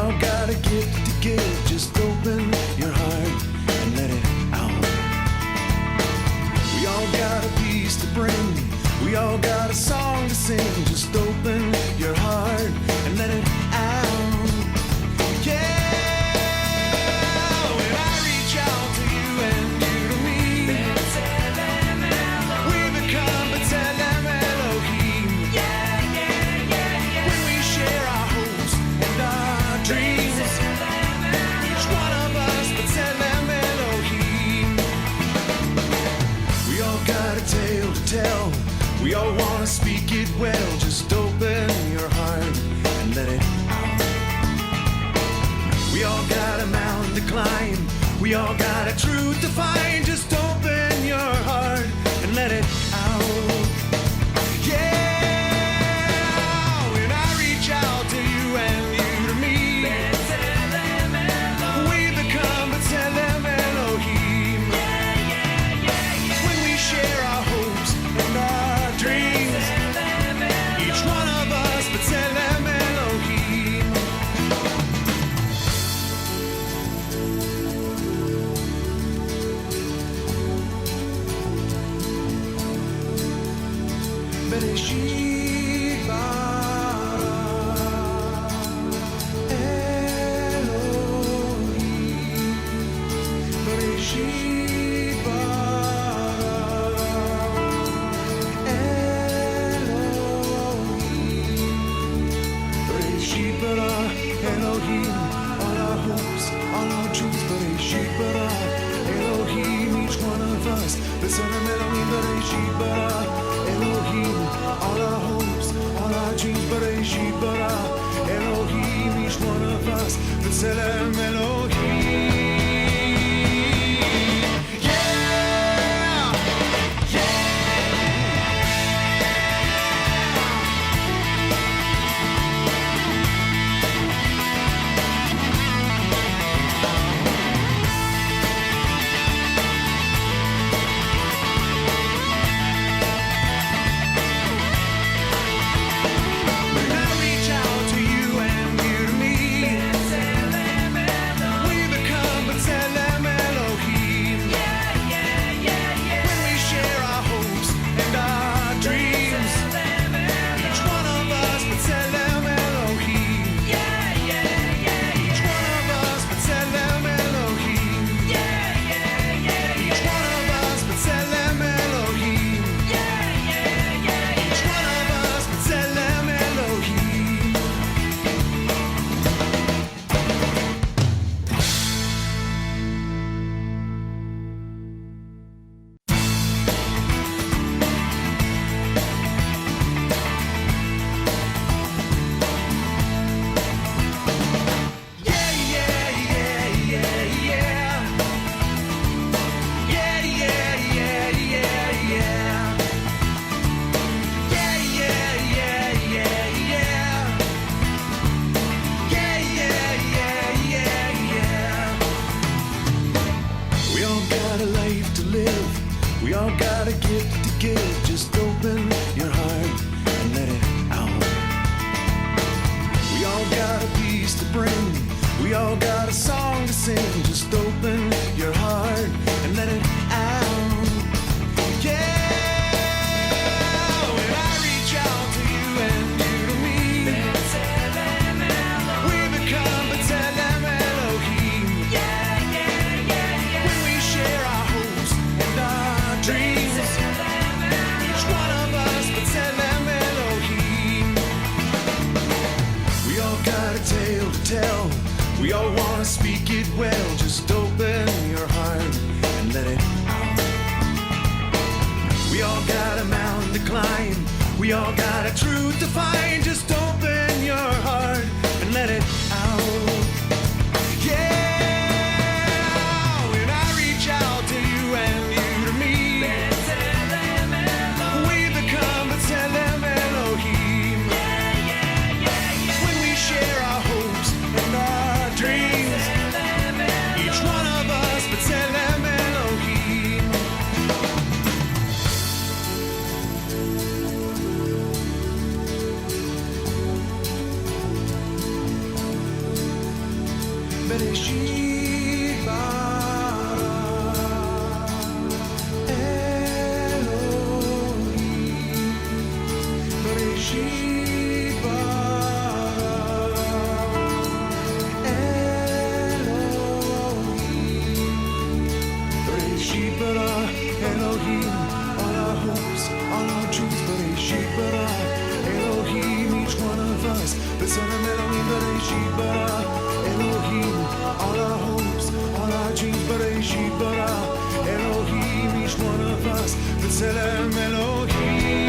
all got a gift to give. Just open your heart and let it out. We all got a piece to bring. We all got a song to sing. Just open your heart and let it out. Yeah. When I reach out to you and you to me, we become B'Tselem Elohim. Yeah, yeah, yeah, yeah. When we share our hopes and our dreams, each one of us B'Tselem Elohim. We all got a tale to tell. We all wanna speak it well. Just open your heart and let it out. We all got a mountain to climb. We all got a truth to find. Just open your heart and let it out. Yeah. When I reach out to you and you to me, we become B'Tselem Elohim. When we share our hopes and our dreams, each one of us B'Tselem Elohim. Bereshit bara Elohim. Bereshit bara Elohim. Bereshit bara Elohim. All our hopes, all our dreams. Bereshit bara Elohim. Each one of us B'Tselem Elohim. Bereshit bara Elohim. All our hopes, all our dreams. Bereshit bara Elohim. Each one of us B'Tselem Elohim. When I reach out to you and you to me, we become B'Tselem Elohim. When we share our hopes and our dreams, each one of us B'Tselem Elohim. Each one of us B'Tselem Elohim. Each one of us B'Tselem Elohim. Each one of us B'Tselem Elohim. Yeah, yeah, yeah, yeah, yeah. Yeah, yeah, yeah, yeah, yeah. Yeah, yeah, yeah, yeah, yeah. Yeah, yeah, yeah, yeah, yeah. We all got a life to live. We all got a gift to give. Just open your heart and let it out. We all got a piece to bring. We all got a song to sing. Just open your heart and let it out. Yeah. When I reach out to you and you to me, we become B'Tselem Elohim. When we share our hopes and our dreams, each one of us B'Tselem Elohim. We all got a tale to tell. We all wanna speak it well. Just open your heart and let it out. We all got a mountain to climb. We all got a truth to find. Just open your heart and let it out. Yeah. When I reach out to you and you to me, we become B'Tselem Elohim. When we share our hopes and our dreams, each one of us B'Tselem Elohim. Bereshit bara Elohim. Bereshit bara Elohim. Bereshit bara Elohim. All our hopes, all our dreams. Bereshit bara Elohim. Each one of us. B'Tselem Elohim. Bereshit bara Elohim. All our hopes, all our dreams. Bereshit bara Elohim. Each one of us. B'Tselem Elohim.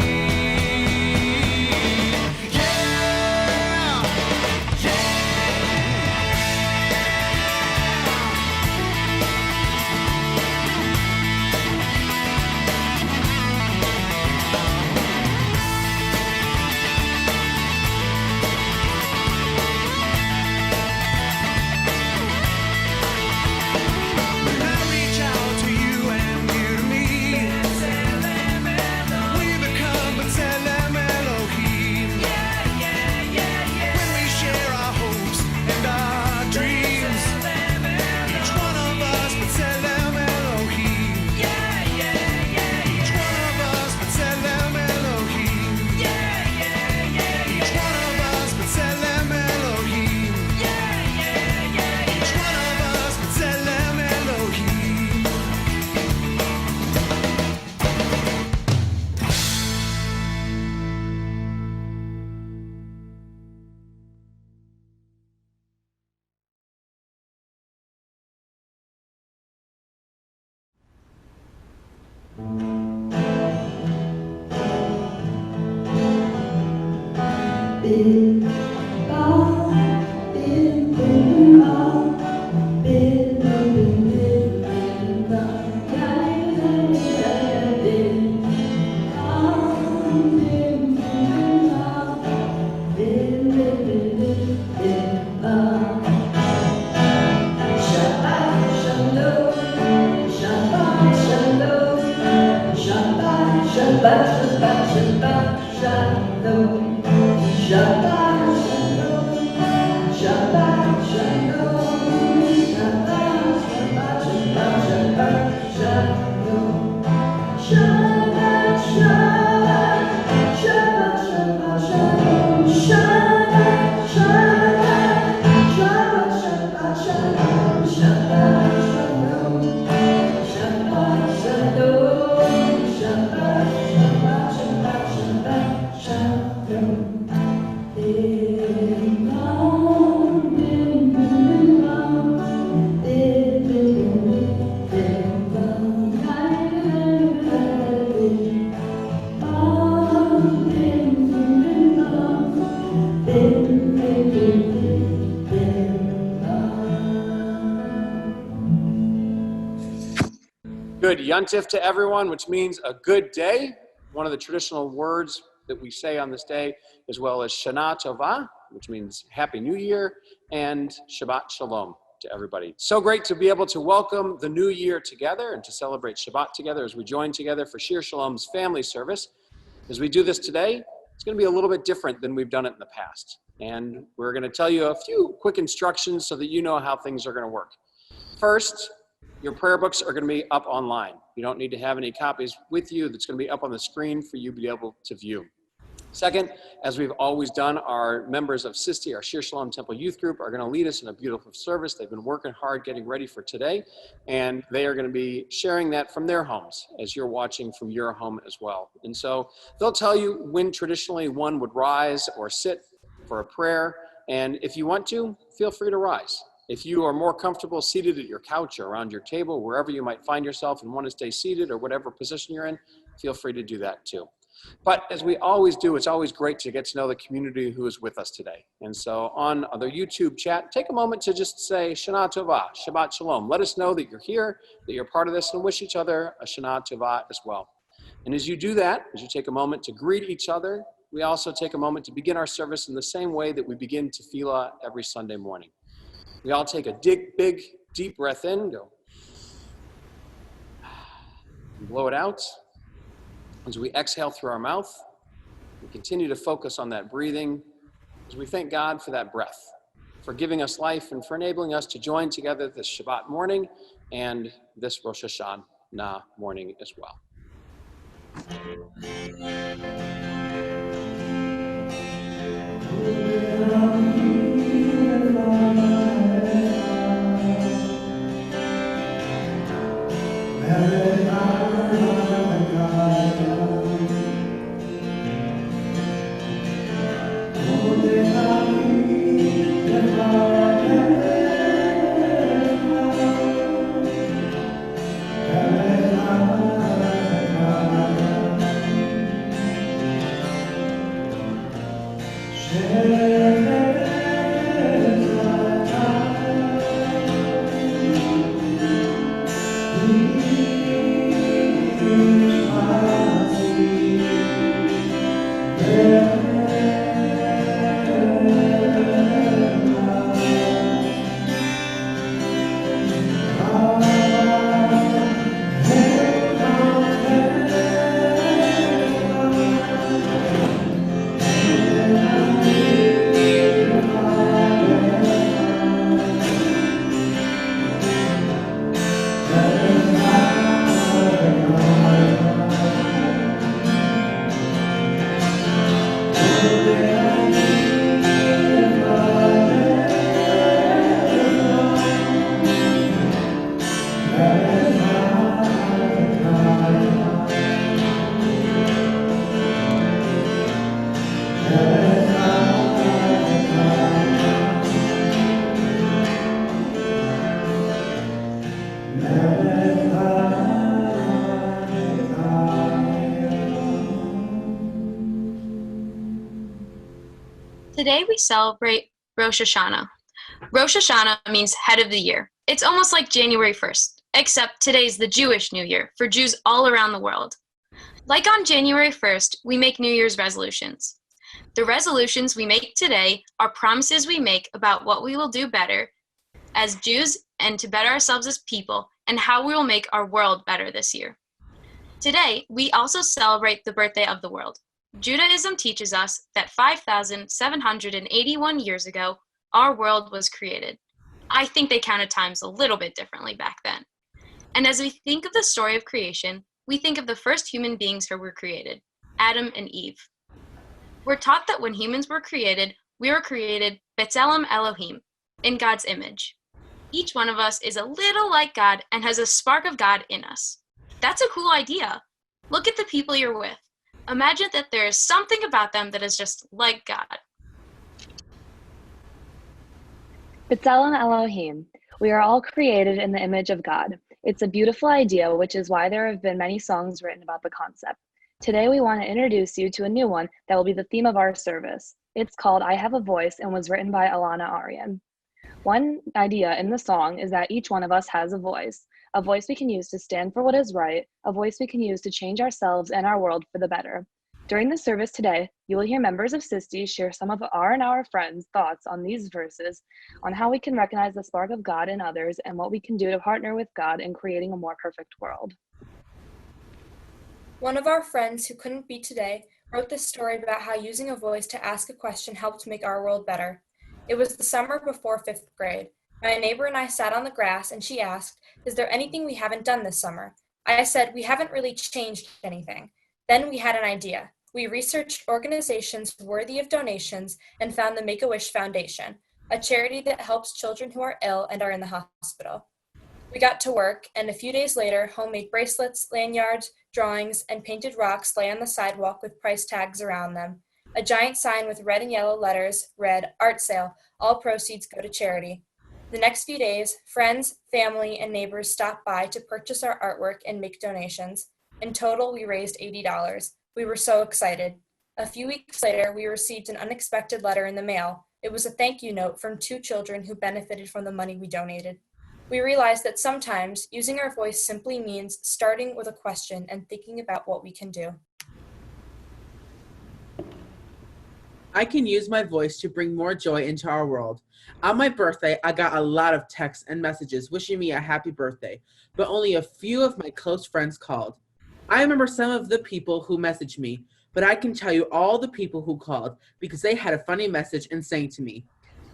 Good Yontif to everyone, which means a good day. One of the traditional words that we say on this day, as well as Shana Tova, which means Happy New Year, and Shabbat Shalom to everybody. So great to be able to welcome the new year together and to celebrate Shabbat together as we join together for Shir Shalom's family service. As we do this today, it's going to be a little bit different than we've done it in the past. And we're going to tell you a few quick instructions so that you know how things are going to work. First, your prayer books are going to be up online. You don't need to have any copies with you. That's going to be up on the screen for you to be able to view. Second, as we've always done, our members of SISTI, our Shir Shalom Temple Youth Group, are going to lead us in a beautiful service. They've been working hard getting ready for today, and they are going to be sharing that from their homes as you're watching from your home as well. And so they'll tell you when traditionally one would rise or sit for a prayer, and if you want to, feel free to rise. If you are more comfortable seated at your couch or around your table, wherever you might find yourself and want to stay seated or whatever position you're in, feel free to do that too. But as we always do, it's always great to get to know the community who is with us today. And so on the YouTube chat, take a moment to just say Shana Tova, Shabbat Shalom. Let us know that you're here, that you're part of this, and wish each other a Shana Tova as well. And as you do that, as you take a moment to greet each other, we also take a moment to begin our service in the same way that we begin tefillah every Sunday morning. We all take a big, deep breath in, go, and blow it out. As we exhale through our mouth, we continue to focus on that breathing as we thank God for that breath, for giving us life and for enabling us to join together this Shabbat morning and this Rosh Hashanah morning as well. Today we celebrate Rosh Hashanah. Rosh Hashanah means head of the year. It's almost like January 1st, except today's the Jewish New Year for Jews all around the world. Like on January 1st, we make New Year's resolutions. The resolutions we make today are promises we make about what we will do better as Jews and to better ourselves as people and how we will make our world better this year. Today, we also celebrate the birthday of the world. Judaism teaches us that 5,781 years ago, our world was created. I think they counted times a little bit differently back then. And as we think of the story of creation, we think of the first human beings who were created, Adam and Eve. We're taught that when humans were created, we were created B'Tselem Elohim, in God's image. Each one of us is a little like God and has a spark of God in us. That's a cool idea. Look at the people you're with. Imagine that there is something about them that is just like God. B'Tselem Elohim. We are all created in the image of God. It's a beautiful idea, which is why there have been many songs written about the concept. Today we want to introduce you to a new one that will be the theme of our service. It's called I Have a Voice and was written by Alana Aryan. One idea in the song is that each one of us has a voice we can use to stand for what is right, a voice we can use to change ourselves and our world for the better. During the service today, you will hear members of Sisty share some of our friends' thoughts on these verses, on how we can recognize the spark of God in others and what we can do to partner with God in creating a more perfect world. One of our friends who couldn't be today wrote this story about how using a voice to ask a question helped make our world better. It was the summer before 5th grade. My neighbor and I sat on the grass and she asked, "Is there anything we haven't done this summer?" I said, "We haven't really changed anything." Then we had an idea. We researched organizations worthy of donations and found the Make-A-Wish Foundation, a charity that helps children who are ill and are in the hospital. We got to work, and a few days later, homemade bracelets, lanyards, drawings, and painted rocks lay on the sidewalk with price tags around them. A giant sign with red and yellow letters read, "Art Sale, all proceeds go to charity." The next few days, friends, family, and neighbors stopped by to purchase our artwork and make donations. In total, we raised $80. We were so excited. A few weeks later, we received an unexpected letter in the mail. It was a thank you note from 2 children who benefited from the money we donated. We realized that sometimes using our voice simply means starting with a question and thinking about what we can do. I can use my voice to bring more joy into our world. On my birthday, I got a lot of texts and messages wishing me a happy birthday, but only a few of my close friends called. I remember some of the people who messaged me, but I can tell you all the people who called because they had a funny message and saying to me,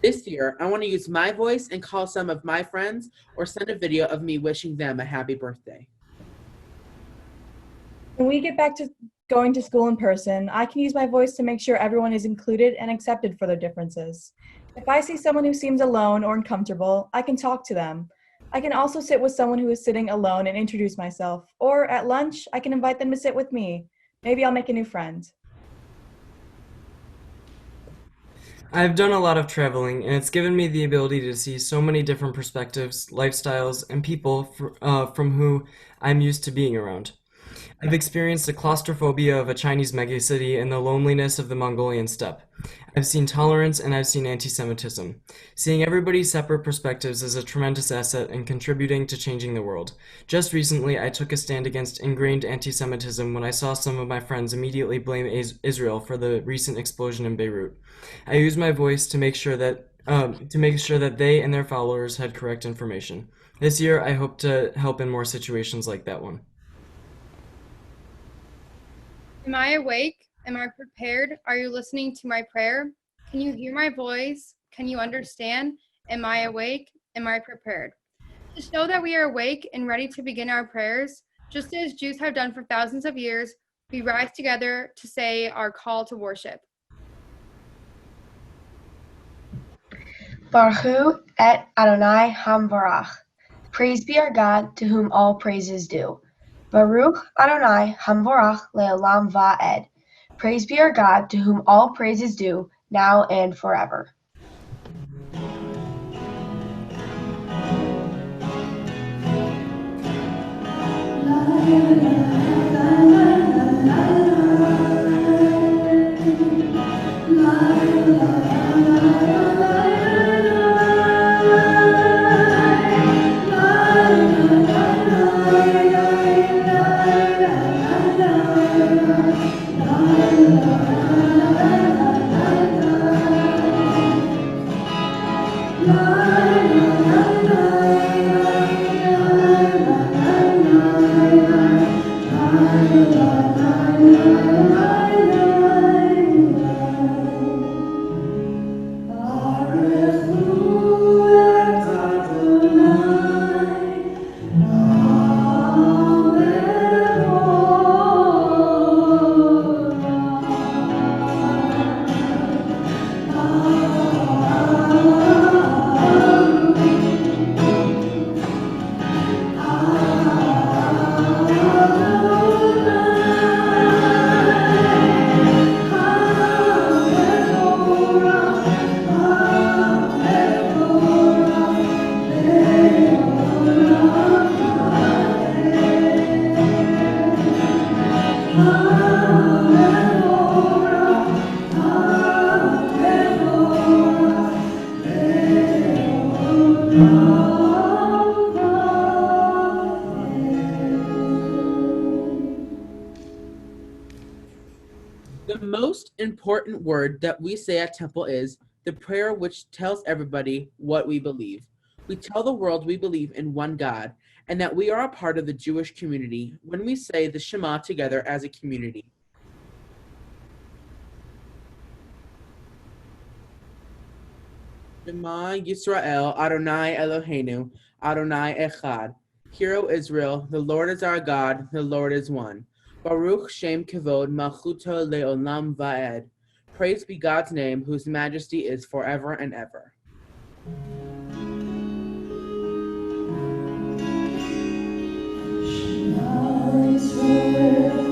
This year, I want to use my voice and call some of my friends or send a video of me wishing them a happy birthday. When we get back to going to school in person, I can use my voice to make sure everyone is included and accepted for their differences. If I see someone who seems alone or uncomfortable, I can talk to them. I can also sit with someone who is sitting alone and introduce myself. Or at lunch, I can invite them to sit with me. Maybe I'll make a new friend. I've done a lot of traveling, and it's given me the ability to see so many different perspectives, lifestyles, and people from who I'm used to being around. I've experienced the claustrophobia of a Chinese megacity and the loneliness of the Mongolian steppe. I've seen tolerance and I've seen anti-Semitism. Seeing everybody's separate perspectives is a tremendous asset in contributing to changing the world. Just recently, I took a stand against ingrained anti-Semitism when I saw some of my friends immediately blame Israel for the recent explosion in Beirut. I used my voice to make sure that they and their followers had correct information. This year, I hope to help in more situations like that one. Am I awake? Am I prepared? Are you listening to my prayer? Can you hear my voice? Can you understand? Am I awake? Am I prepared? To show that we are awake and ready to begin our prayers, just as Jews have done for thousands of years, we rise together to say our call to worship. Baruch Hu et Adonai Hamvarach. Praise be our God, to whom all praise is due. Baruch Adonai Hamvarach le'olam va'ed. Praise be our God, to whom all praise is due, now and forever. The most important word that we say at Temple is the prayer which tells everybody what we believe. We tell the world we believe in one God and that we are a part of the Jewish community when we say the Shema together as a community. Shema Yisrael, Adonai Eloheinu, Adonai Echad. Hear, O Israel, the Lord is our God, the Lord is one. Baruch Shem Kevod Malchuto Leolam Va'ed. Praise be God's name, whose majesty is forever and ever. Shema Israel,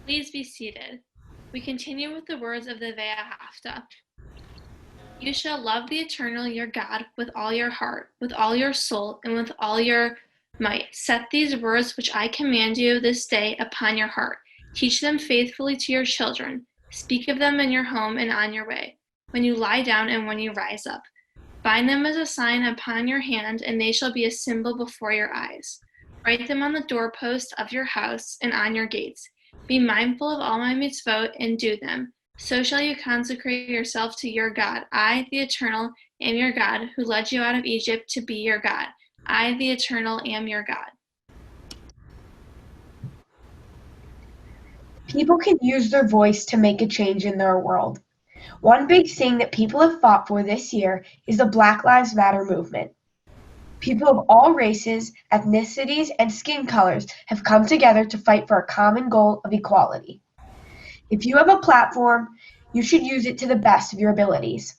Please be seated. We continue with the words of the Ve'ahavta. You shall love the Eternal your God with all your heart, with all your soul, and with all your might. Set these words which I command you this day upon your heart. Teach them faithfully to your children. Speak of them in your home and on your way, when you lie down and when you rise up. Bind them as a sign upon your hand, and they shall be a symbol before your eyes. Write them on the doorposts of your house and on your gates. Be mindful of all my mitzvot and do them. So shall you consecrate yourself to your God. I, the Eternal, am your God, who led you out of Egypt to be your God. I, the Eternal, am your God. People can use their voice to make a change in their world. One big thing that people have fought for this year is the Black Lives Matter movement. People of all races, ethnicities, and skin colors have come together to fight for a common goal of equality. If you have a platform, you should use it to the best of your abilities.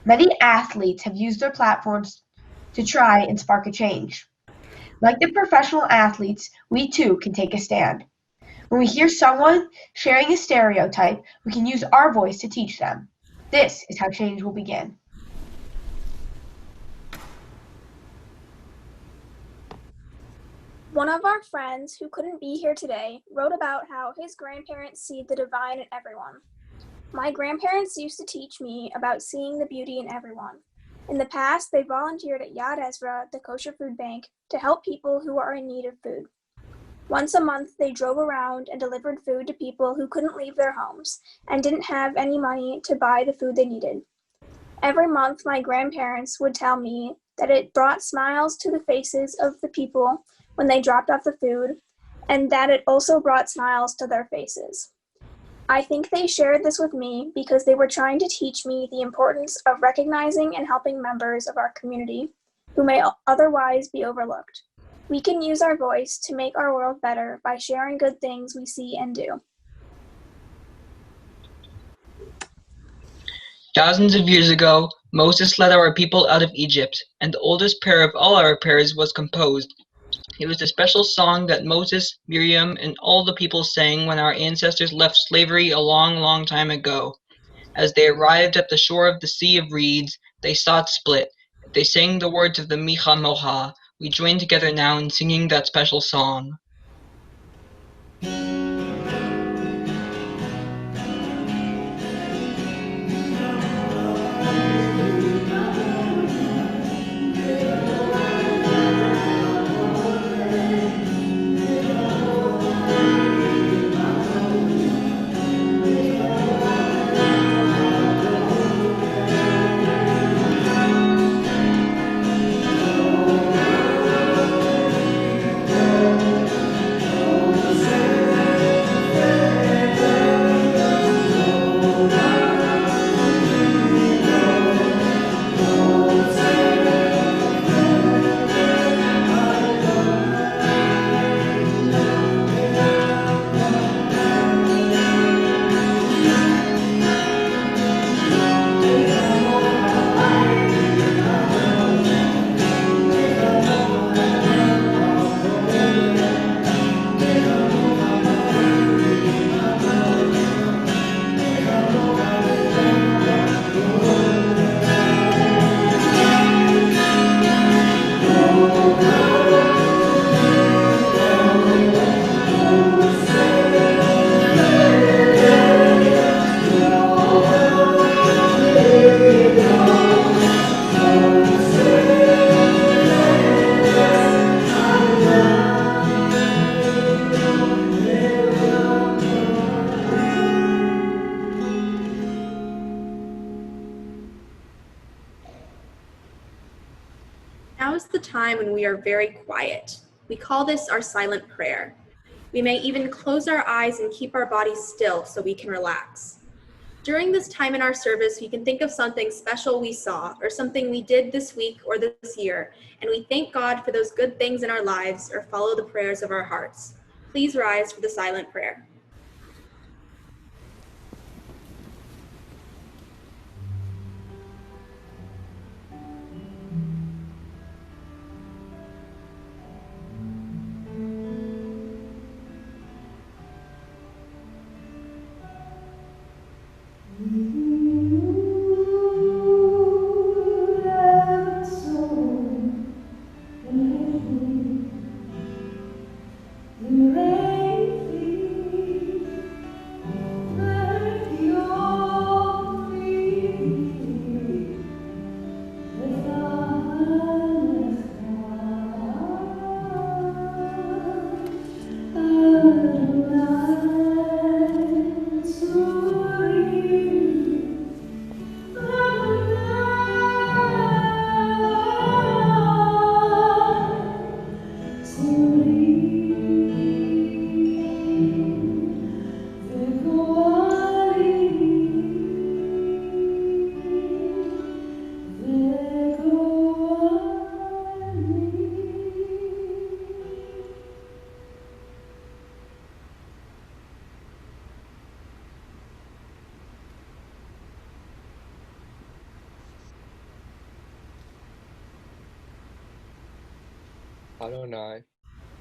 Many athletes have used their platforms to try and spark a change. Like the professional athletes, we too can take a stand. When we hear someone sharing a stereotype, we can use our voice to teach them. This is how change will begin. One of our friends who couldn't be here today wrote about how his grandparents see the divine in everyone. My grandparents used to teach me about seeing the beauty in everyone. In the past, they volunteered at Yad Ezra, the kosher food bank, to help people who are in need of food. Once a month, they drove around and delivered food to people who couldn't leave their homes and didn't have any money to buy the food they needed. Every month, my grandparents would tell me that it brought smiles to the faces of the people when they dropped off the food, and that it also brought smiles to their faces. I think they shared this with me because they were trying to teach me the importance of recognizing and helping members of our community who may otherwise be overlooked. We can use our voice to make our world better by sharing good things we see and do. Thousands of years ago, Moses led our people out of Egypt, and the oldest prayer of all our prayers was composed. It was the special song that Moses, Miriam, and all the people sang when our ancestors left slavery a long, long time ago. As they arrived at the shore of the Sea of Reeds, they saw it split. They sang the words of the Micha Moha. We join together now in singing that special song. Now is the time when we are very quiet. We call this our silent prayer. We may even close our eyes and keep our bodies still so we can relax. During this time in our service, we can think of something special we saw or something we did this week or this year, and we thank God for those good things in our lives or follow the prayers of our hearts. Please rise for the silent prayer. Adonai,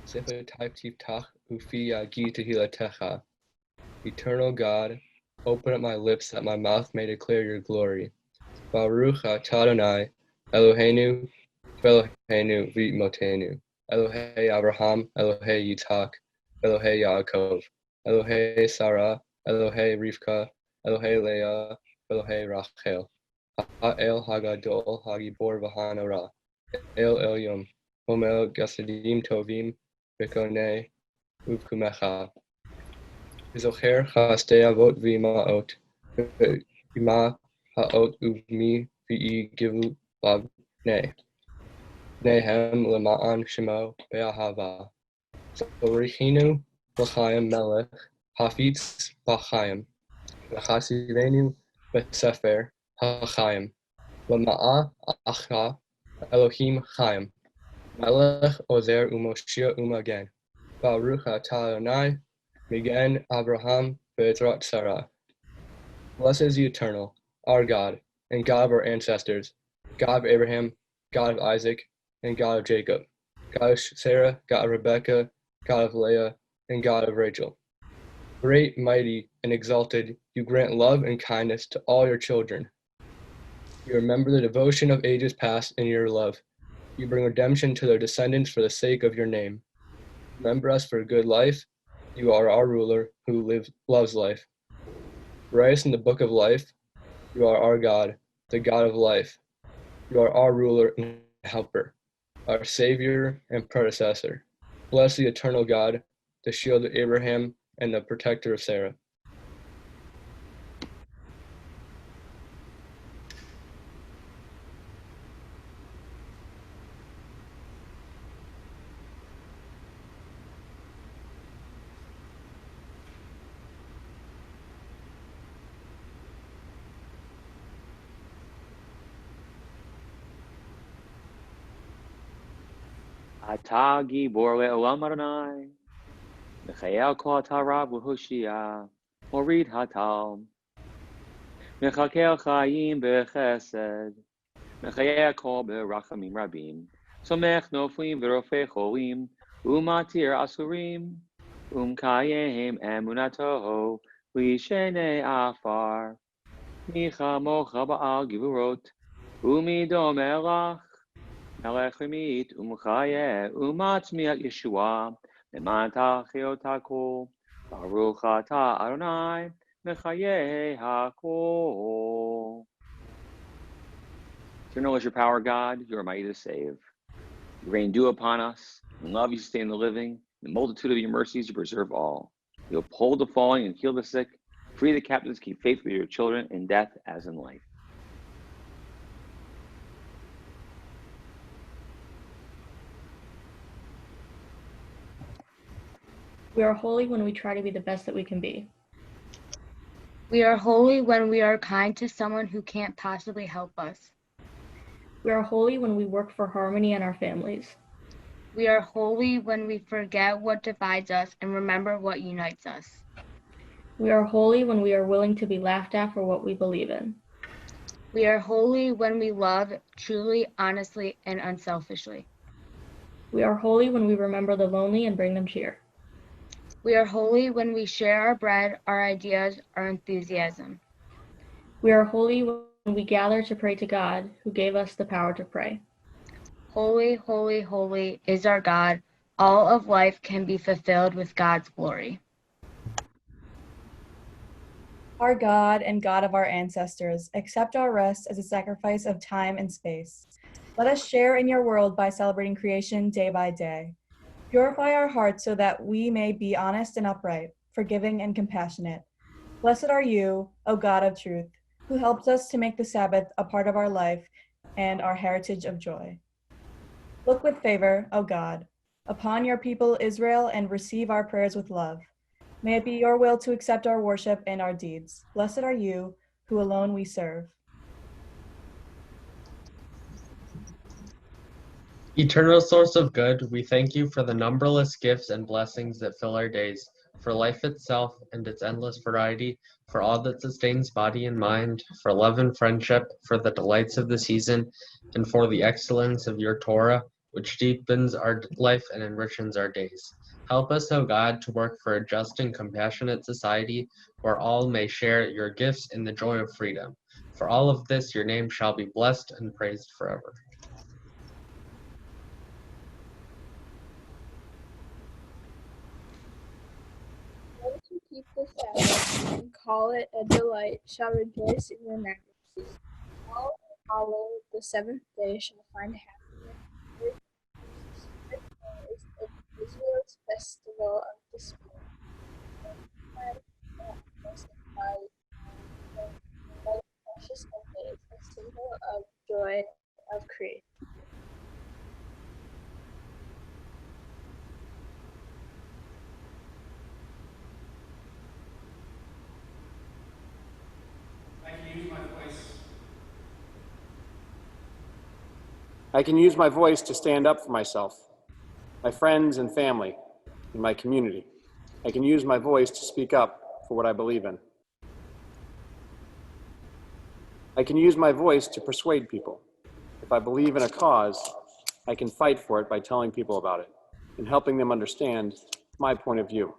Sifatai Tiftach Ufi Yagi Tehilatecha. Eternal God, open up my lips that my mouth may declare your glory. Baruch atah Adonai, Eloheinu, Eloheinu v'imotenu. Elohei Abraham, Elohei Yitzhak, Elohei Yaakov, Elohei Sarah, Elohei Rivka, Elohei Leah, Elohei Rachel. Ha'el Hagadol Hagibor v'hanara. El Elyon, Homel Gasadim Tovim, Bekonei Uvkumecha. Zocher Chastei Avot v'Imaot, V'Ima Ha'ot Uvmi V'i Givu Lav Ne. Nehem Lema'an Shemo Be'ahava. Zorechinu L'chaim Melech, Hafitz B'chaim, V'chasidenu B'sefer HaChaim, L'ma'a Acha Elohim Chaim, Melech Ozer Umoshia Umagen, Baruch atah Adonai, Migen Abraham Be'ezrat Sarah. Blessed is the Eternal, our God, and God of our ancestors, God of Abraham, God of Isaac, and God of Jacob, God of Sarah, God of Rebekah, God of Leah, and God of Rachel. Great, mighty, and exalted, you grant love and kindness to all your children. You remember the devotion of ages past in your love. You bring redemption to their descendants for the sake of your name. Remember us for good life. You are our ruler who loves life. Write us in the book of life. You are our God, the God of life. You are our ruler and helper, our Savior and predecessor. Bless the eternal God, the shield of Abraham and the protector of Sarah. אתה גיבור לעולם אדוני, מחייל כל התרה והושיע, מוריד הטל, מחכה חיים בחסד, מחיה כל ברחמים רבים, סומך נופלים ורופא חולים, ומתיר אסורים, ומקיים אמונתו, וישנה עפר, מי כמוך בעל גבורות, ומי דומה לך, מלך אמית ומחיה ומצמיח ישועה למען תחיות הכל ברוך אתה אדוני מחיי הכל. Eternal is your power, God. You are mighty to save. You rain dew upon us. In love you sustain the living. In the multitude of your mercies you preserve all. You uphold the falling and heal the sick. Free the captives, keep faith with your children in death as in life. We are holy when we try to be the best that we can be. We are holy when we are kind to someone who can't possibly help us. We are holy when we work for harmony in our families. We are holy when we forget what divides us and remember what unites us. We are holy when we are willing to be laughed at for what we believe in. We are holy when we love truly, honestly, and unselfishly. We are holy when we remember the lonely and bring them cheer. We are holy when we share our bread, our ideas, our enthusiasm. We are holy when we gather to pray to God, who gave us the power to pray. Holy, holy, holy is our God. All of life can be fulfilled with God's glory. Our God and God of our ancestors, accept our rest as a sacrifice of time and space. Let us share in your world by celebrating creation day by day. Purify our hearts so that we may be honest and upright, forgiving and compassionate. Blessed are you, O God of truth, who helps us to make the Sabbath a part of our life and our heritage of joy. Look with favor, O God, upon your people Israel and receive our prayers with love. May it be your will to accept our worship and our deeds. Blessed are you, who alone we serve. Eternal source of good, we thank you for the numberless gifts and blessings that fill our days, for life itself and its endless variety, for all that sustains body and mind, for love and friendship, for the delights of the season, and for the excellence of your Torah, which deepens our life and enriches our days. Help us, O God, to work for a just and compassionate society where all may share your gifts in the joy of freedom. For all of this, your name shall be blessed and praised forever. Those who keep the Sabbath and call it a delight shall rejoice in your majesty. All who follow the seventh day shall find happiness. Is Israel's festival of despair. By precious days, a symbol of joy of creation. I can use my voice to stand up for myself, my friends and family, and my community. I can use my voice to speak up for what I believe in. I can use my voice to persuade people. If I believe in a cause, I can fight for it by telling people about it and helping them understand my point of view.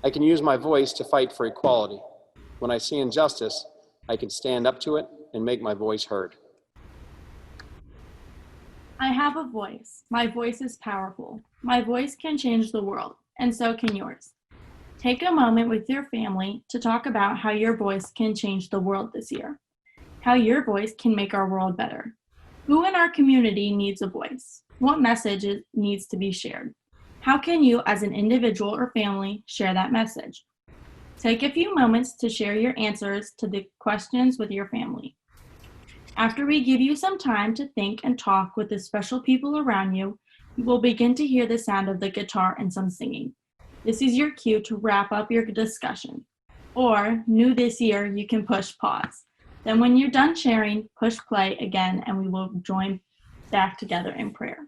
I can use my voice to fight for equality. When I see injustice, I can stand up to it and make my voice heard. I have a voice. My voice is powerful. My voice can change the world, and so can yours. Take a moment with your family to talk about how your voice can change the world this year, how your voice can make our world better. Who in our community needs a voice? What message needs to be shared? How can you, as an individual or family, share that message? Take a few moments to share your answers to the questions with your family. After we give you some time to think and talk with the special people around you, you will begin to hear the sound of the guitar and some singing. This is your cue to wrap up your discussion. Or, new this year, you can push pause. Then when you're done sharing, push play again and we will join back together in prayer.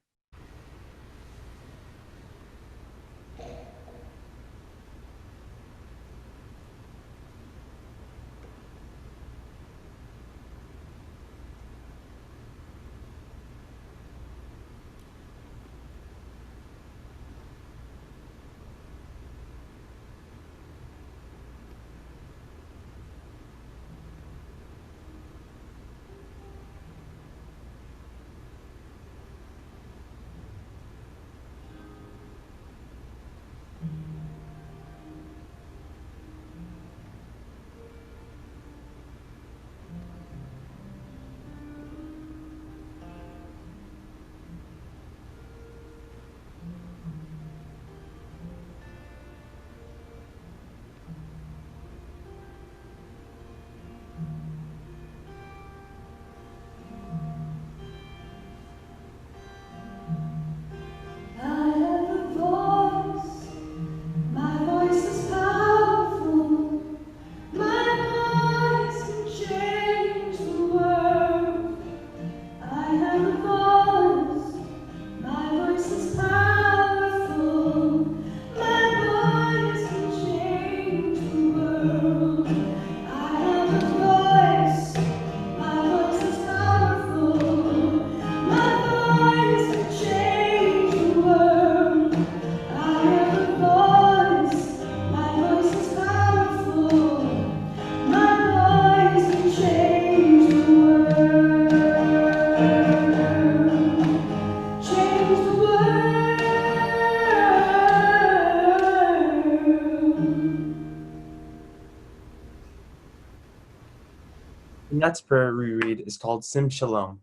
The next prayer we read is called Sim Shalom.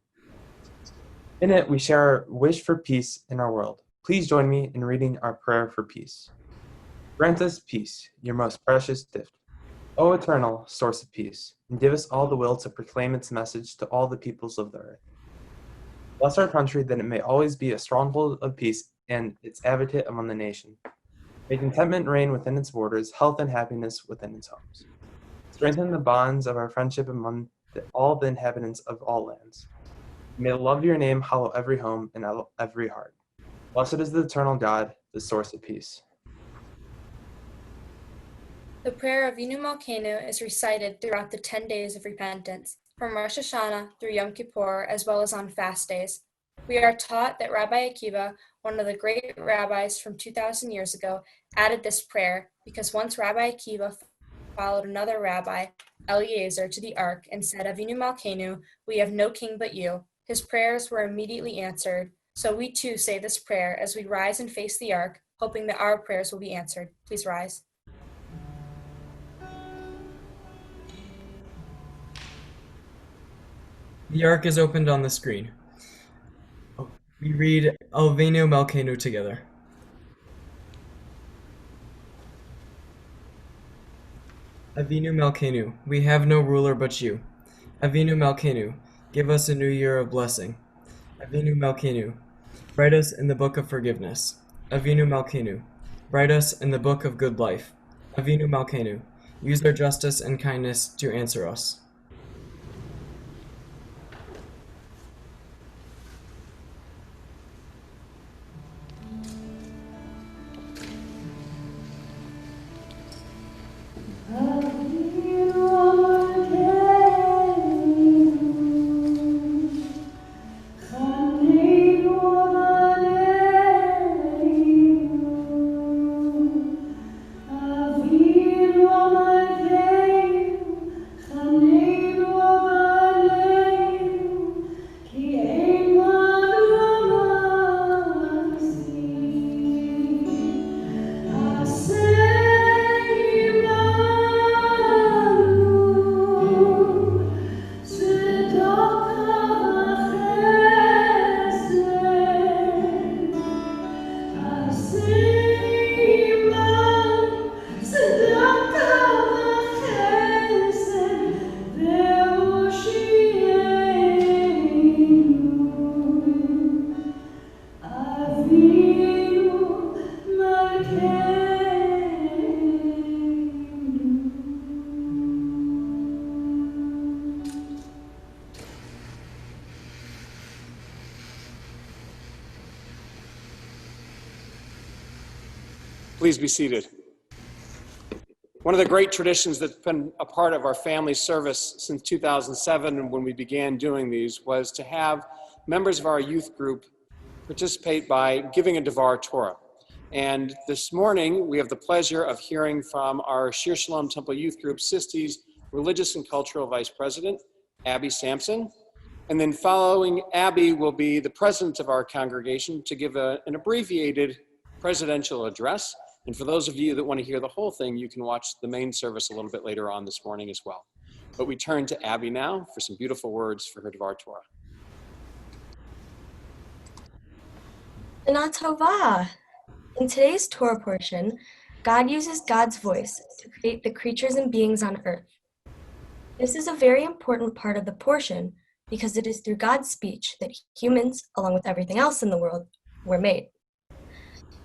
In it, we share our wish for peace in our world. Please join me in reading our prayer for peace. Grant us peace, your most precious gift, O eternal source of peace, and give us all the will to proclaim its message to all the peoples of the earth. Bless our country that it may always be a stronghold of peace and its advocate among the nation. May contentment reign within its borders, health and happiness within its homes. Strengthen the bonds of our friendship among all the inhabitants of all lands. May the love of your name hallow every home and every heart. Blessed is the eternal God, the source of peace. The prayer of Avinu Malkeinu is recited throughout the 10 days of repentance, from Rosh Hashanah through Yom Kippur, as well as on fast days. We are taught that Rabbi Akiva, one of the great rabbis from 2,000 years ago, added this prayer because once Rabbi Akiva followed another rabbi, Eliezer, to the ark and said, Avinu Malkeinu, we have no king but you. His prayers were immediately answered, so we too say this prayer as we rise and face the ark, hoping that our prayers will be answered. Please rise. The ark is opened on the screen. We read Avinu Malkeinu together. Avinu Malkeinu, we have no ruler but you. Avinu Malkeinu, give us a new year of blessing. Avinu Malkeinu, write us in the book of forgiveness. Avinu Malkeinu, write us in the book of good life. Avinu Malkeinu, use our justice and kindness to answer us. Please be seated. One of the great traditions that's been a part of our family service since 2007, when we began doing these, was to have members of our youth group participate by giving a Devar Torah. And this morning, we have the pleasure of hearing from our Shir Shalom Temple Youth Group, Sisti's Religious and Cultural Vice President, Abby Sampson. And then following Abby will be the president of our congregation to give an abbreviated presidential address. And for those of you that want to hear the whole thing, you can watch the main service a little bit later on this morning as well. But we turn to Abby now for some beautiful words for her Devar Torah. Shana Tova. In today's Torah portion, God uses God's voice to create the creatures and beings on earth. This is a very important part of the portion because it is through God's speech that humans, along with everything else in the world, were made.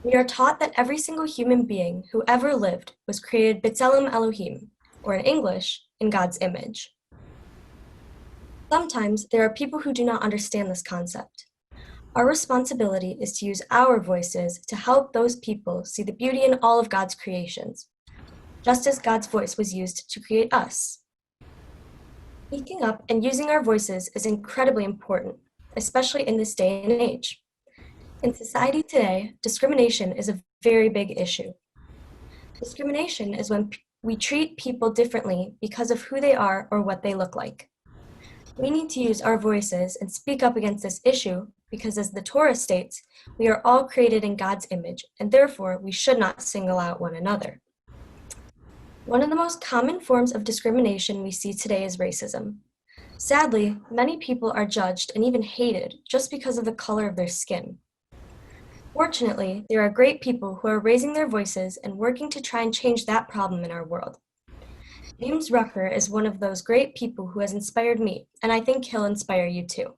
We are taught that every single human being who ever lived was created B'Tselem Elohim, or in English, in God's image. Sometimes there are people who do not understand this concept. Our responsibility is to use our voices to help those people see the beauty in all of God's creations, just as God's voice was used to create us. Speaking up and using our voices is incredibly important, especially in this day and age. In society today, discrimination is a very big issue. Discrimination is when we treat people differently because of who they are or what they look like. We need to use our voices and speak up against this issue because, as the Torah states, we are all created in God's image, and therefore we should not single out one another. One of the most common forms of discrimination we see today is racism. Sadly, many people are judged and even hated just because of the color of their skin. Fortunately, there are great people who are raising their voices and working to try and change that problem in our world. James Rucker is one of those great people who has inspired me, and I think he'll inspire you too.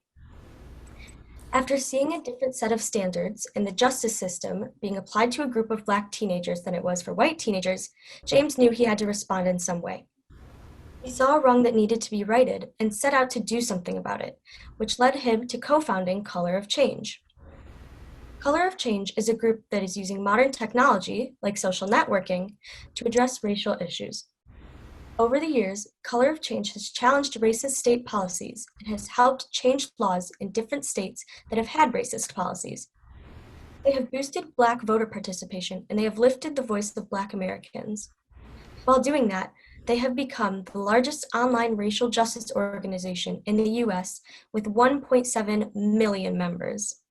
After seeing a different set of standards in the justice system being applied to a group of Black teenagers than it was for white teenagers, James knew he had to respond in some way. He saw a wrong that needed to be righted and set out to do something about it, which led him to co-founding Color of Change. Color of Change is a group that is using modern technology, like social networking, to address racial issues. Over the years, Color of Change has challenged racist state policies and has helped change laws in different states that have had racist policies. They have boosted Black voter participation and they have lifted the voice of Black Americans. While doing that, they have become the largest online racial justice organization in the US with 1.7 million members.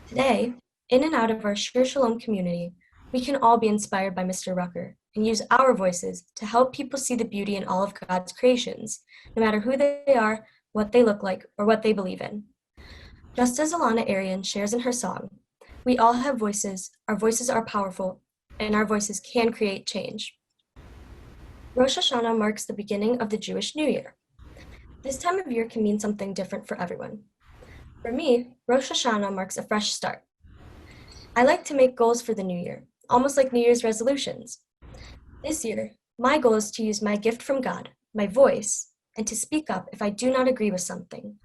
Today, in and out of our Shir Shalom community, we can all be inspired by Mr. Rucker and use our voices to help people see the beauty in all of God's creations, no matter who they are, what they look like, or what they believe in. Just as Alana Arian shares in her song, we all have voices, our voices are powerful, and our voices can create change. Rosh Hashanah marks the beginning of the Jewish New Year. This time of year can mean something different for everyone. For me, Rosh Hashanah marks a fresh start. I like to make goals for the new year, almost like New Year's resolutions. This year, my goal is to use my gift from God, my voice, and to speak up if I do not agree with something,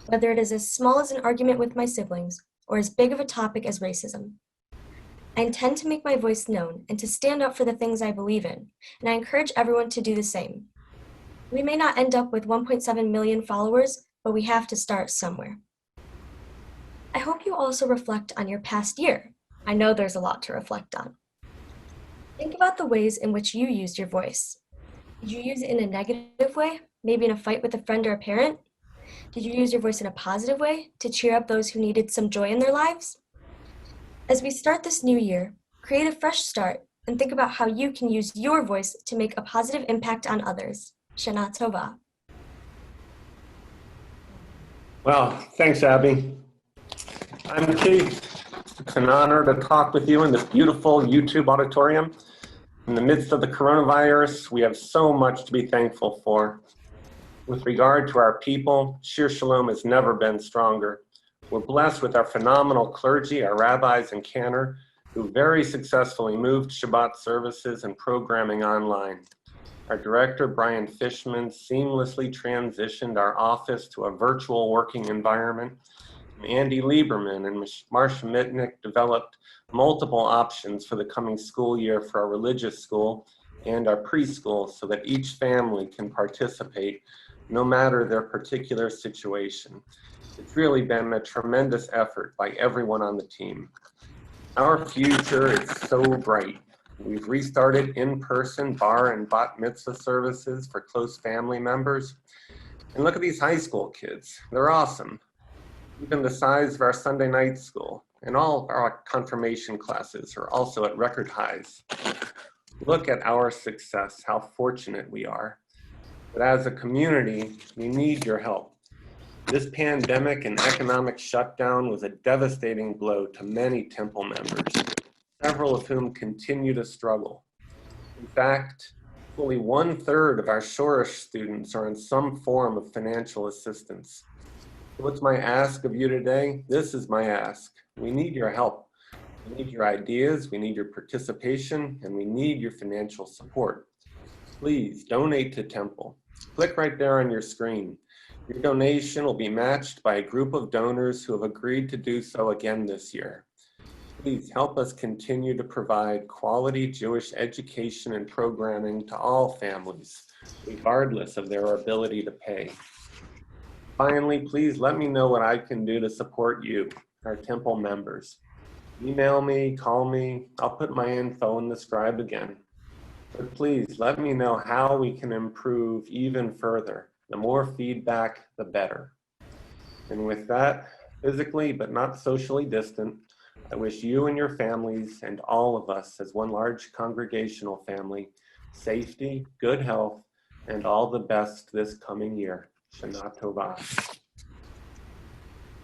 whether it is as small as an argument with my siblings or as big of a topic as racism. I intend to make my voice known and to stand up for the things I believe in, and I encourage everyone to do the same. We may not end up with 1.7 million followers, but we have to start somewhere. I hope you also reflect on your past year. I know there's a lot to reflect on. Think about the ways in which you used your voice. Did you use it in a negative way, maybe in a fight with a friend or a parent? Did you use your voice in a positive way to cheer up those who needed some joy in their lives? As we start this new year, create a fresh start and think about how you can use your voice to make a positive impact on others. Shana Tova. Well, thanks, Abby. I'm Keith. It's an honor to talk with you in this beautiful YouTube auditorium. In the midst of the coronavirus, we have so much to be thankful for. With regard to our people, Shir Shalom has never been stronger. We're blessed with our phenomenal clergy, our rabbis and cantor, who very successfully moved Shabbat services and programming online. Our director, Brian Fishman, seamlessly transitioned our office to a virtual working environment. Andy Lieberman and Marsha Mitnick developed multiple options for the coming school year for our religious school and our preschool so that each family can participate no matter their particular situation. It's really been a tremendous effort by everyone on the team. Our future is so bright. We've restarted in-person bar and bat mitzvah services for close family members. And look at these high school kids. They're awesome. Even the size of our Sunday night school and all of our confirmation classes are also at record highs. Look at our success, how fortunate we are. But as a community, we need your help. This pandemic and economic shutdown was a devastating blow to many Temple members, several of whom continue to struggle. In fact, fully 1/3 of our Shoresh students are in some form of financial assistance. What's my ask of you today? This is my ask. We need your help. We need your ideas, we need your participation, and we need your financial support. Please donate to Temple. Click right there on your screen. Your donation will be matched by a group of donors who have agreed to do so again this year. Please help us continue to provide quality Jewish education and programming to all families, regardless of their ability to pay. Finally, please let me know what I can do to support you, our Temple members. Email me, call me, I'll put my info in the scribe again. But please let me know how we can improve even further. The more feedback, the better. And with that, physically but not socially distant, I wish you and your families and all of us as one large congregational family, safety, good health, and all the best this coming year. Shana Tova.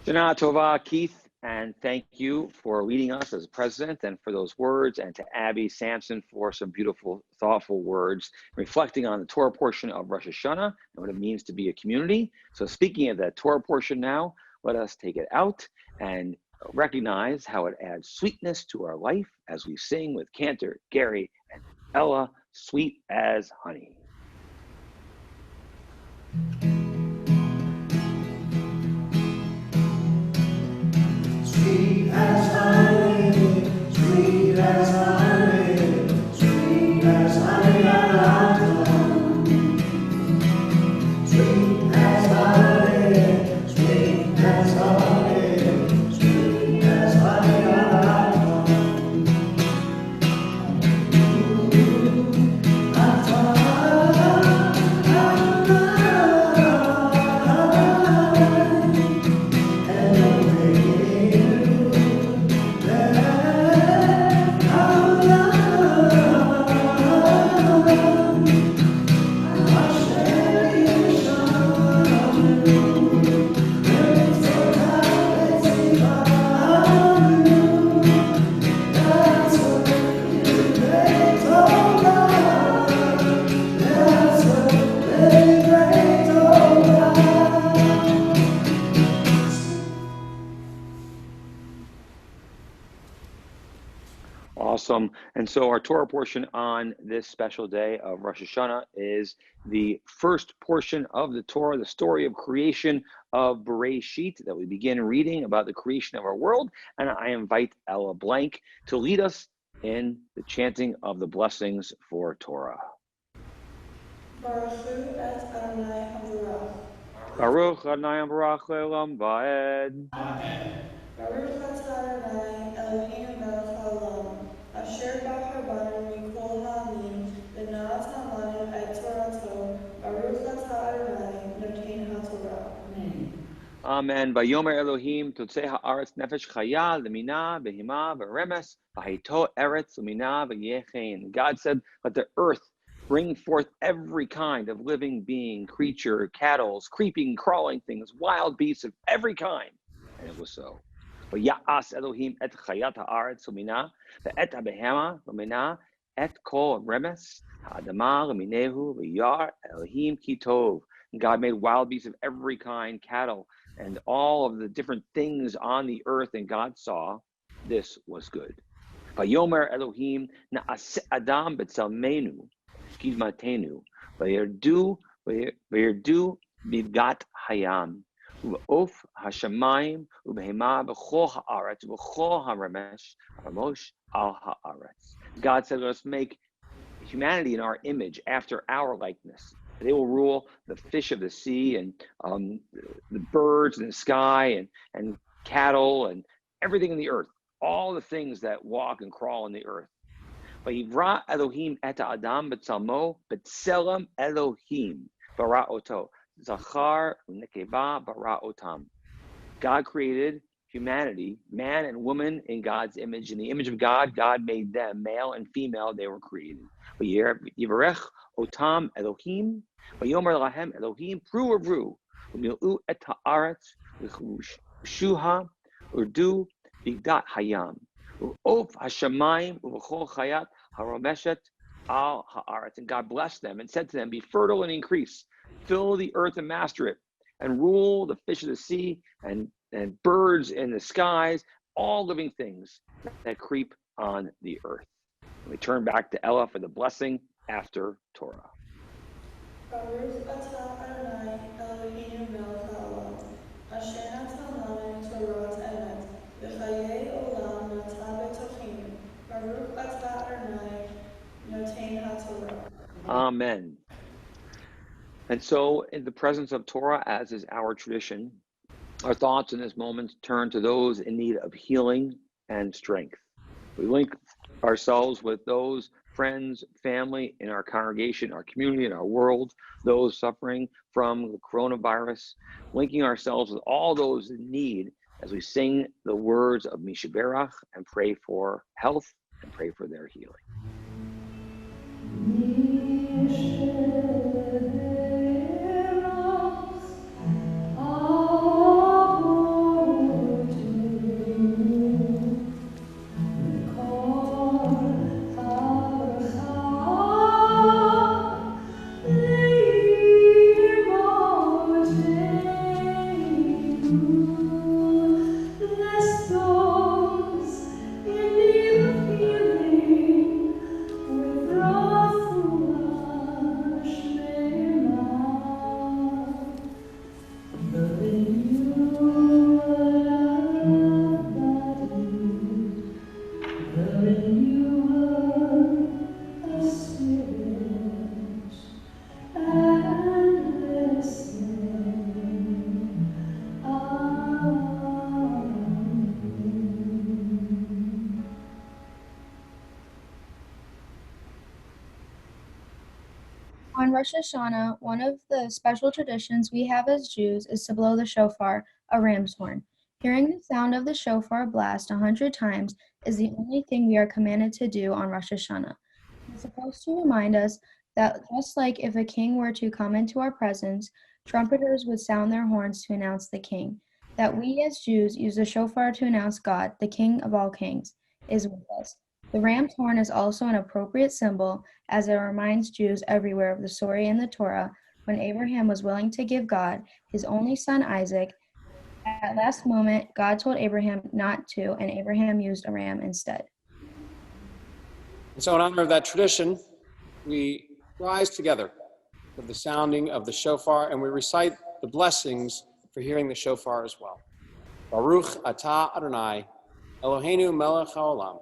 Shana Tova, Keith, and thank you for leading us as president and for those words, and to Abby Sampson for some beautiful, thoughtful words, reflecting on the Torah portion of Rosh Hashanah and what it means to be a community. So speaking of that Torah portion now, let us take it out and recognize how it adds sweetness to our life as we sing with Cantor, Gary, and Ella, Sweet as Honey. Sweet as honey, sweet as honey, sweet as honey on our tongue. Sweet as honey, sweet as honey, sweet as honey on our tongue. Our Awesome. And so our Torah portion on this special day of Rosh Hashanah is the first portion of the Torah, the story of creation of Bereshit, that we begin reading about the creation of our world. And I invite Ella Blank to lead us in the chanting of the blessings for Torah. Baruch et Adonai Havarach. Baruch Adonai Baruch Le'olam Va'ed. Baruch atah Adonai Eloheinu melech haolam, asher bachar banu mikol ha'amim, v'na'at lanu et Torato. Baruch atah Adonai noten haTorah. Amen. Amen. Vayomer Elohim totzei haaretz nefesh chaya lemina behima v'remes v'haito eretz lemina v'yechein. God said, let the earth bring forth every kind of living being, creature, cattle, creeping, crawling things, wild beasts of every kind. And it was so. V'ya'as Elohim et chayat haaretz lemina ve'et habehema lemina et kol remes ha'adama leminehu v'yar Elohim ki tov. God made wild beasts of every kind, cattle, and all of the different things on the earth, and God saw this was good. Vayomer Elohim na'aseh Adam b'tzelmenu kidmatenu v'yerdu bivgat hayam u'of hashamayim u'behema b'chol haaretz b'chol haramesh haramosh al haaretz. God said, let us make humanity in our image, after our likeness. They will rule the fish of the sea and the birds in the sky and cattle and everything in the earth, all the things that walk and crawl in the earth. Vayivra Elohim et Adam b'tzalmo b'tzelem Elohim bara oto zachar u'nekeva bara otam. God created humanity, man and woman, in God's image. In the image of God, God made them, male and female, they were created. Yivarech otam Elohim, vayomer lahem Elohim, pru avru, u'mil'u et ha'aretz, v'chushuha, urdu, bigdat hayam, u'of hashamayim, u'v'chol chayat, haromeshet al ha'aretz. And God blessed them and said to them, be fertile and increase, fill the earth and master it, and rule the fish of the sea and birds in the skies, all living things that creep on the earth. And we turn back to Ella for the blessing after Torah. Baruch atah Adonai Eloheinu melech haolam, asher natan lanu Torah emet, v'chayei olam natan b'tochenu. Baruch atah Adonai noten haTorah. Amen. And so, in the presence of Torah, as is our tradition, our thoughts in this moment turn to those in need of healing and strength. We link ourselves with those friends, family in our congregation, our community, in our world, those suffering from the coronavirus, linking ourselves with all those in need as we sing the words of Mishaberach and pray for health and pray for their healing. On Rosh Hashanah, one of the special traditions we have as Jews is to blow the shofar, a ram's horn. Hearing the sound of the shofar blast 100 times is the only thing we are commanded to do on Rosh Hashanah. It's supposed to remind us that just like if a king were to come into our presence, trumpeters would sound their horns to announce the king. That we as Jews use the shofar to announce God, the King of all kings, is with us. The ram's horn is also an appropriate symbol as it reminds Jews everywhere of the story in the Torah when Abraham was willing to give God his only son Isaac. At last moment, God told Abraham not to, and Abraham used a ram instead. And so in honor of that tradition, we rise together with the sounding of the shofar, and we recite the blessings for hearing the shofar as well. Baruch atah Adonai, Eloheinu melech haolam,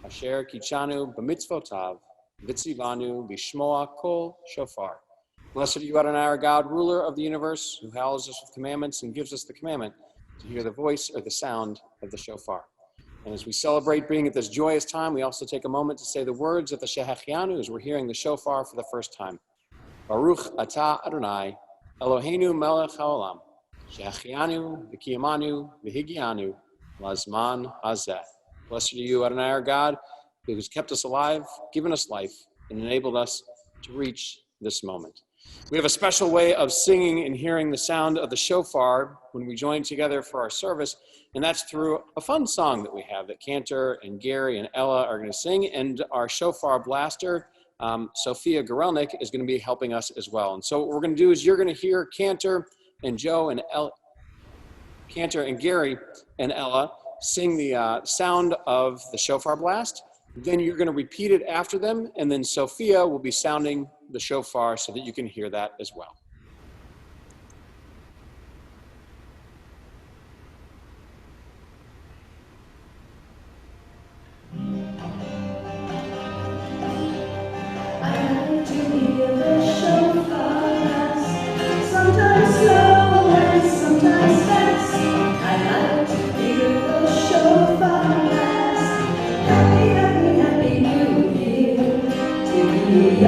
asher kichanu b'mitzvotav, v'tzivanu lishmoa kol shofar. Blessed are you, Adonai, our God, ruler of the universe, who hallows us with commandments and gives us the commandment to hear the voice or the sound of the shofar. And as we celebrate being at this joyous time, we also take a moment to say the words of the Shehechianu as we're hearing the shofar for the first time. Baruch atah Adonai, Eloheinu melech haolam, shehechianu v'kiyamanu v'higianu lazman hazeh. Blessed are you, Adonai, our God, who has kept us alive, given us life, and enabled us to reach this moment. We have a special way of singing and hearing the sound of the shofar when we join together for our service, and that's through a fun song that we have that Cantor and Gary and Ella are going to sing, and our shofar blaster, Sophia Gorelnik, is going to be helping us as well. And so what we're going to do is you're going to hear Cantor and Joe and Cantor and Gary and Ella sing the sound of the shofar blast. Then you're going to repeat it after them, and then Sophia will be sounding the shofar so that you can hear that as well. Sometimes slow and sometimes fast. I like to hear the shofar blast. Happy, happy, happy New Year to you.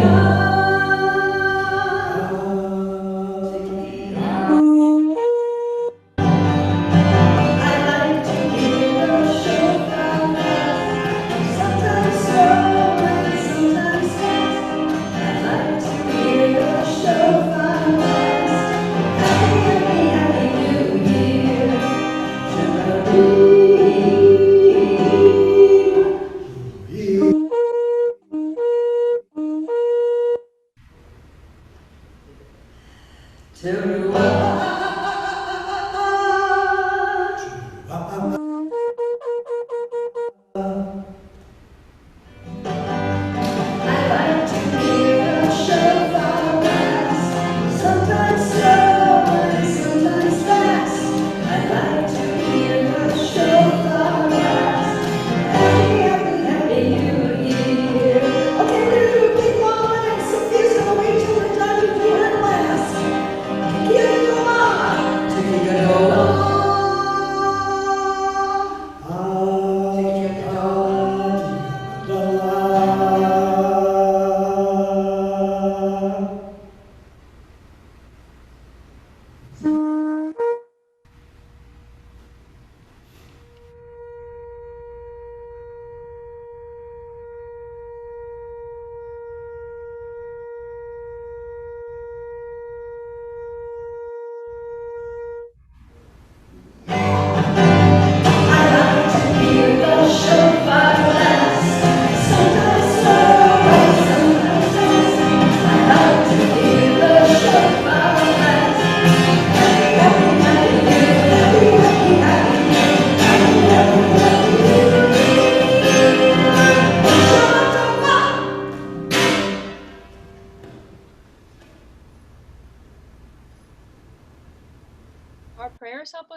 Our prayers help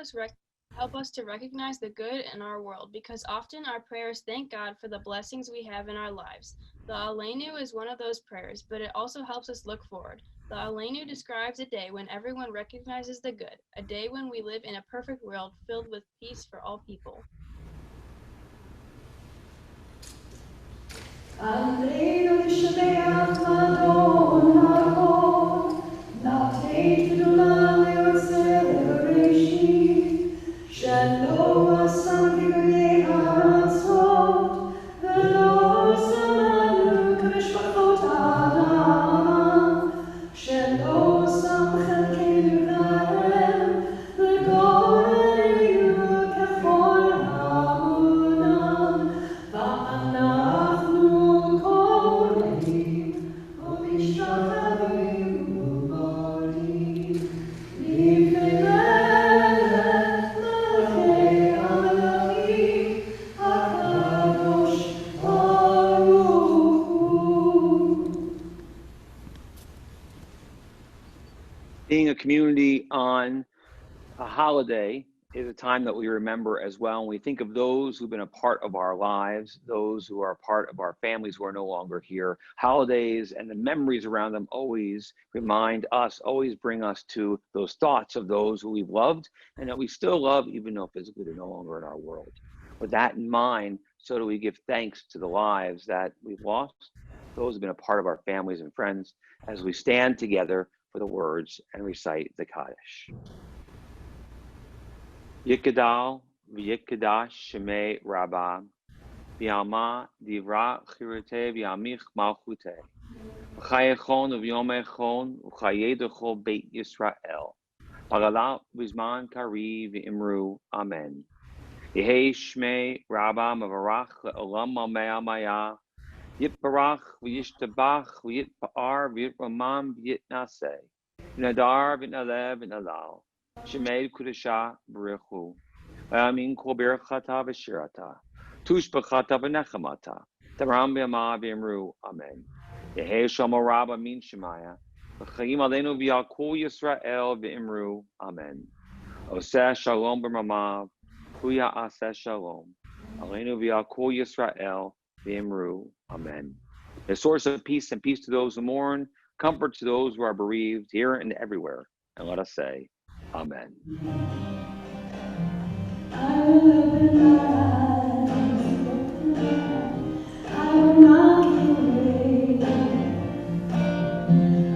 us to recognize the good in our world, because often our prayers thank God for the blessings we have in our lives. The Aleinu is one of those prayers, but it also helps us look forward. The Aleinu describes a day when everyone recognizes the good, a day when we live in a perfect world filled with peace for all people. Aleinu Yishmeach Madon HaKol Being a community on a holiday is a time that we remember as well. And we think of those who've been a part of our lives, those who are part of our families who are no longer here. Holidays and the memories around them always remind us, always bring us to those thoughts of those who we've loved and that we still love, even though physically they're no longer in our world. With that in mind, so do we give thanks to the lives that we've lost, those who've been a part of our families and friends, as we stand together for the words and recite the Kaddish. Yikadal v'yikadash shemei Rabbah v'yalma divra chirute v'yamich malchute v'chayechon v'yomechon v'chayedechol beit Yisrael v'galat v'zman kari v'imru Amen. Yehei shmei Rabbah mavarach le'olam mamea maya yitbarach v'yishtabach v'yitpa'ar v'yitramam v'yitnaseh v'nadar v'nalev v'nalal Shemei Kudasha B'rechu V'amin Kol Berachata V'shirata Tush B'chata V'nechamata Taram B'yama V'imru Amen Yehei Shama Rabba Min Shemaya V'chayim Aleinu V'yakul Yisrael V'imru Amen Oseh Shalom B'mamav Kuya Aseh Shalom Aleinu V'yakul Yisrael V'imru Amen. A source of peace and peace to those who mourn, comfort to those who are bereaved here and everywhere. And let us say, Amen. I will not be away.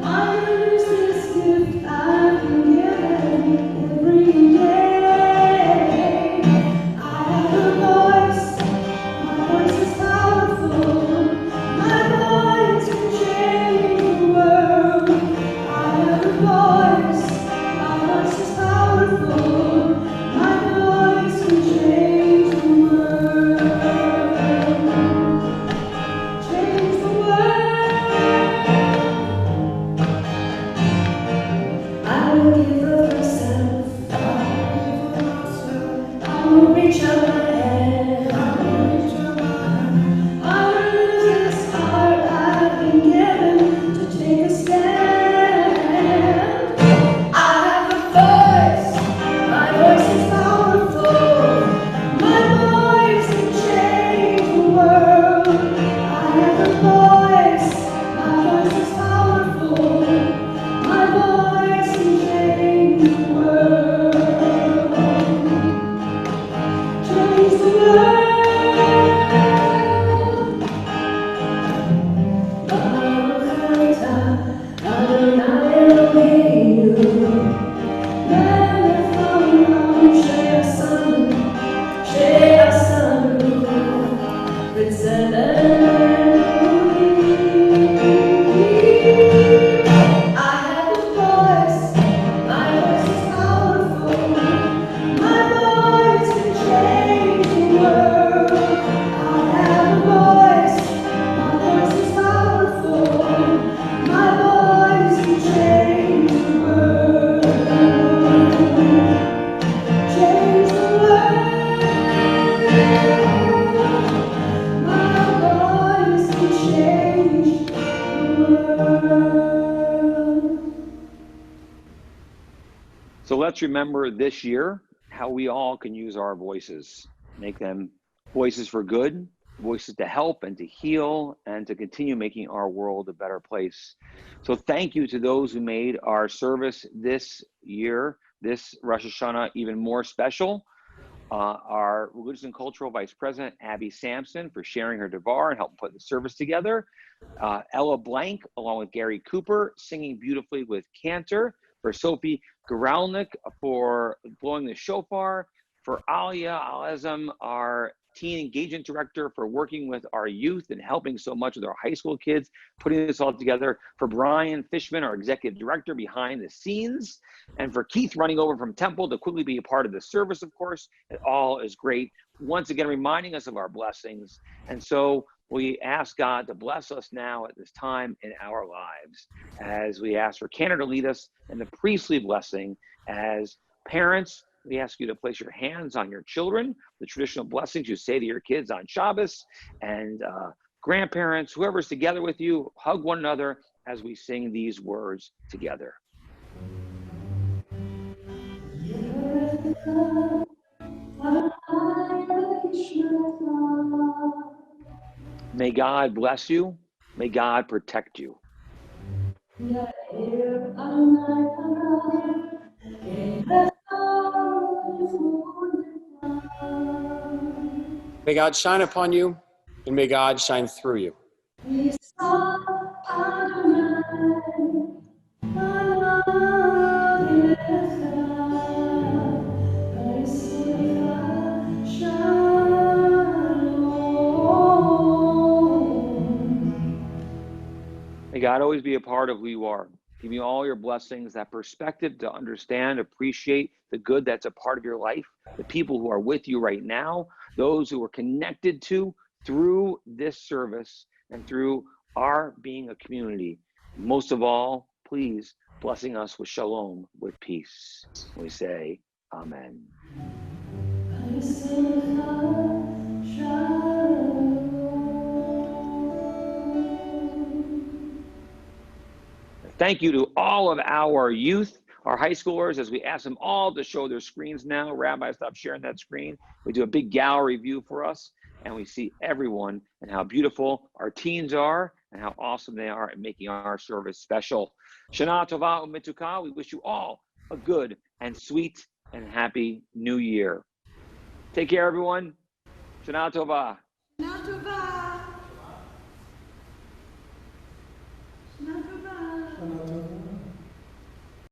I use this gift I've been given every day. I have a voice, my voice is powerful, my voice can change the world. I have a voice, my voice is powerful, my voice can change the world. Change the world. I will give of myself, I will reach out my hand, I will use this heart I've been given to take a stand. I have a voice, my voice is powerful, my voice can change the world. I have a voice, my voice is powerful, my voice can change the world. Change the world. Baruch atah Adonai Eloheinu melech haolam she'asanu b'tzalel Elohim. I have a voice, my voice is powerful, my voice can change the world. I have a voice, my voice is powerful, my voice can change the world. Change the world. My voice can change the world. So let's remember this year how we all can use our voices, make them voices for good, voices to help and to heal and to continue making our world a better place. So thank you to those who made our service this year, this Rosh Hashanah, even more special. Our Religious and Cultural Vice President, Abby Sampson, for sharing her devar and helping put the service together. Ella Blank, along with Gary Cooper, singing beautifully with Cantor. For Sophie Garalnik, for blowing the shofar. For Alia Alezem, our teen engagement director, for working with our youth and helping so much with our high school kids, putting this all together. For Brian Fishman, our executive director behind the scenes. And for Keith running over from Temple to quickly be a part of the service, of course. It all is great. Once again, reminding us of our blessings. And so we ask God to bless us now at this time in our lives, as we ask for Cantor to lead us in the priestly blessing. As parents, we ask you to place your hands on your children, the traditional blessings you say to your kids on Shabbos, and grandparents, whoever's together with you, hug one another as we sing these words together. May God bless you. May God protect you. May God shine upon you, and may God shine through you. May God always be a part of who you are. Give you all your blessings, that perspective to understand, appreciate the good that's a part of your life, the people who are with you right now, those who are connected to through this service and through our being a community. Most of all, please blessing us with shalom, with peace. We say, Amen. Thank you to all of our youth, our high schoolers, as we ask them all to show their screens now. Rabbi, stop sharing that screen. We do a big gallery view for us, and we see everyone and how beautiful our teens are and how awesome they are at making our service special. Shana Tova U'Mituka, we wish you all a good and sweet and happy new year. Take care, everyone. Shana Tova. Shana Tova. Shana Tova.